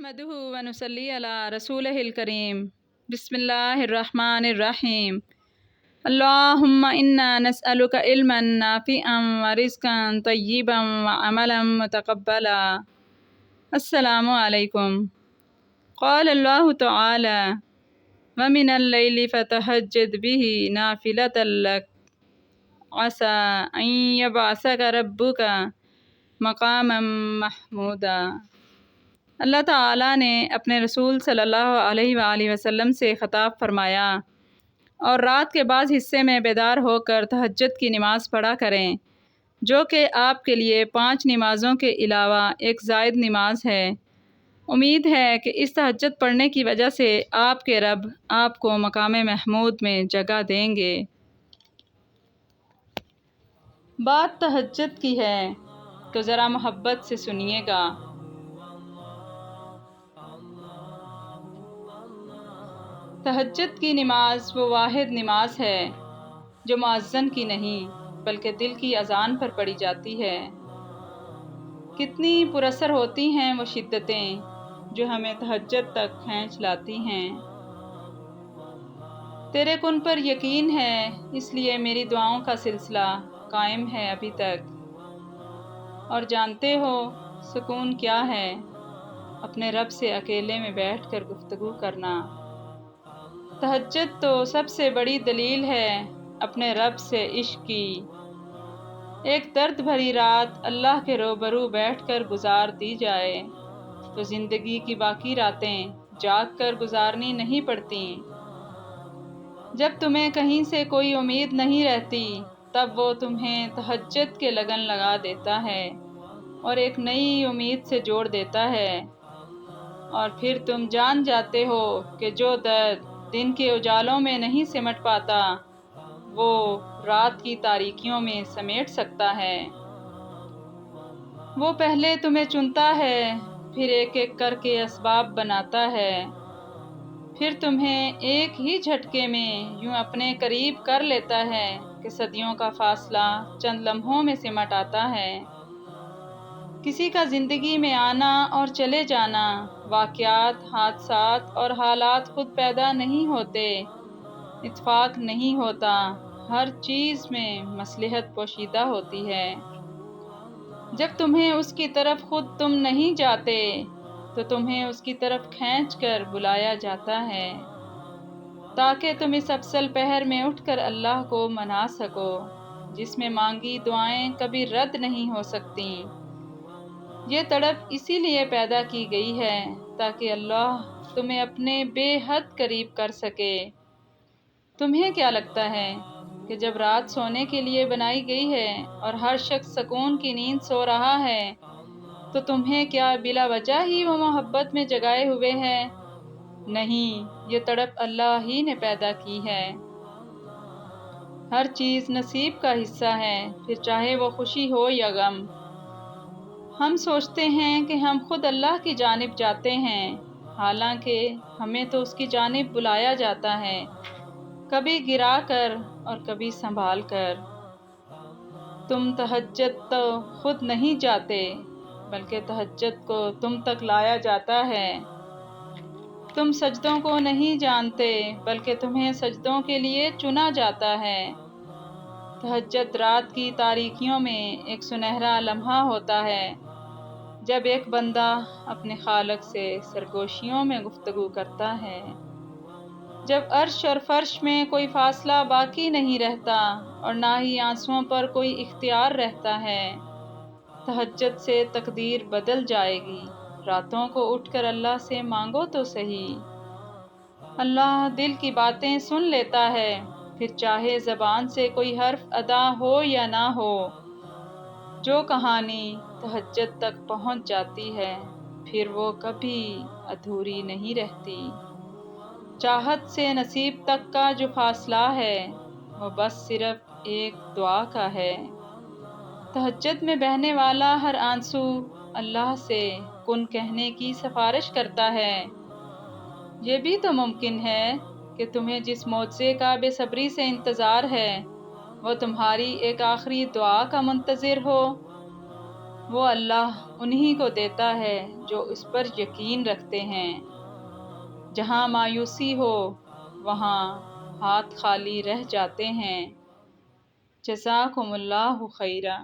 نحمدہ و نصلی علی رسولہ الکریم بسم اللہ الرحمن الرحیم اللہم انا نسألک علما نافعا و رزقا طیبا و عملا متقبلا۔ السلام علیکم۔ قال اللہ تعالی ومن اللیل فتہجد بہ نافلۃ لک عسیٰ ان یبعثک ربک مقاما محمودا۔ اللہ تعالیٰ نے اپنے رسول صلی اللہ علیہ وآلہ وسلم سے خطاب فرمایا، اور رات کے بعض حصے میں بیدار ہو کر تہجد کی نماز پڑھا کریں، جو کہ آپ کے لیے 5 نمازوں کے علاوہ ایک زائد نماز ہے۔ امید ہے کہ اس تہجد پڑھنے کی وجہ سے آپ کے رب آپ کو مقام محمود میں جگہ دیں گے۔ بات تہجد کی ہے تو ذرا محبت سے سنیے گا۔ تہجد کی نماز وہ واحد نماز ہے جو مؤذن کی نہیں بلکہ دل کی اذان پر پڑھی جاتی ہے۔ کتنی پر اثر ہوتی ہیں وہ شدتیں جو ہمیں تہجد تک کھینچ لاتی ہیں۔ تیرے کن پر یقین ہے اس لیے میری دعاؤں کا سلسلہ قائم ہے ابھی تک، اور جانتے ہو سکون کیا ہے؟ اپنے رب سے اکیلے میں بیٹھ کر گفتگو کرنا۔ تہجد تو سب سے بڑی دلیل ہے اپنے رب سے عشق کی۔ ایک درد بھری رات اللہ کے روبرو بیٹھ کر گزار دی جائے تو زندگی کی باقی راتیں جاگ کر گزارنی نہیں پڑتی۔ جب تمہیں کہیں سے کوئی امید نہیں رہتی تب وہ تمہیں تہجد کے لگن لگا دیتا ہے اور ایک نئی امید سے جوڑ دیتا ہے، اور پھر تم جان جاتے ہو کہ جو درد دن کے اجالوں میں نہیں سمٹ پاتا وہ رات کی تاریکیوں میں سمیٹ سکتا ہے۔ وہ پہلے تمہیں چنتا ہے، پھر ایک ایک کر کے اسباب بناتا ہے، پھر تمہیں ایک ہی جھٹکے میں یوں اپنے قریب کر لیتا ہے کہ صدیوں کا فاصلہ چند لمحوں میں سمٹ آتا ہے۔ کسی کا زندگی میں آنا اور چلے جانا، واقعات، حادثات اور حالات خود پیدا نہیں ہوتے، اتفاق نہیں ہوتا، ہر چیز میں مصلحت پوشیدہ ہوتی ہے۔ جب تمہیں اس کی طرف خود تم نہیں جاتے تو تمہیں اس کی طرف کھینچ کر بلایا جاتا ہے، تاکہ تم اس افضل پہر میں اٹھ کر اللہ کو منا سکو جس میں مانگی دعائیں کبھی رد نہیں ہو سکتیں۔ یہ تڑپ اسی لیے پیدا کی گئی ہے تاکہ اللہ تمہیں اپنے بے حد قریب کر سکے۔ تمہیں کیا لگتا ہے کہ جب رات سونے کے لیے بنائی گئی ہے اور ہر شخص سکون کی نیند سو رہا ہے تو تمہیں کیا بلا وجہ ہی وہ محبت میں جگائے ہوئے ہے؟ نہیں، یہ تڑپ اللہ ہی نے پیدا کی ہے۔ ہر چیز نصیب کا حصہ ہے، پھر چاہے وہ خوشی ہو یا غم۔ ہم سوچتے ہیں کہ ہم خود اللہ کی جانب جاتے ہیں، حالانکہ ہمیں تو اس کی جانب بلایا جاتا ہے، کبھی گرا کر اور کبھی سنبھال کر۔ تم تہجد تو خود نہیں جاتے بلکہ تہجد کو تم تک لایا جاتا ہے۔ تم سجدوں کو نہیں جانتے بلکہ تمہیں سجدوں کے لیے چنا جاتا ہے۔ تہجد رات کی تاریکیوں میں ایک سنہرا لمحہ ہوتا ہے جب ایک بندہ اپنے خالق سے سرگوشیوں میں گفتگو کرتا ہے، جب عرش اور فرش میں کوئی فاصلہ باقی نہیں رہتا اور نہ ہی آنسوؤں پر کوئی اختیار رہتا ہے۔ تہجد سے تقدیر بدل جائے گی۔ راتوں کو اٹھ کر اللہ سے مانگو تو صحیح۔ اللہ دل کی باتیں سن لیتا ہے، پھر چاہے زبان سے کوئی حرف ادا ہو یا نہ ہو۔ جو کہانی تہجد تک پہنچ جاتی ہے پھر وہ کبھی ادھوری نہیں رہتی۔ چاہت سے نصیب تک کا جو فاصلہ ہے وہ بس صرف ایک دعا کا ہے۔ تہجد میں بہنے والا ہر آنسو اللہ سے کن کہنے کی سفارش کرتا ہے۔ یہ بھی تو ممکن ہے کہ تمہیں جس معجزے کا بے صبری سے انتظار ہے وہ تمہاری ایک آخری دعا کا منتظر ہو۔ وہ اللہ انہی کو دیتا ہے جو اس پر یقین رکھتے ہیں۔ جہاں مایوسی ہو وہاں ہاتھ خالی رہ جاتے ہیں۔ جزاکم اللہ خیرا۔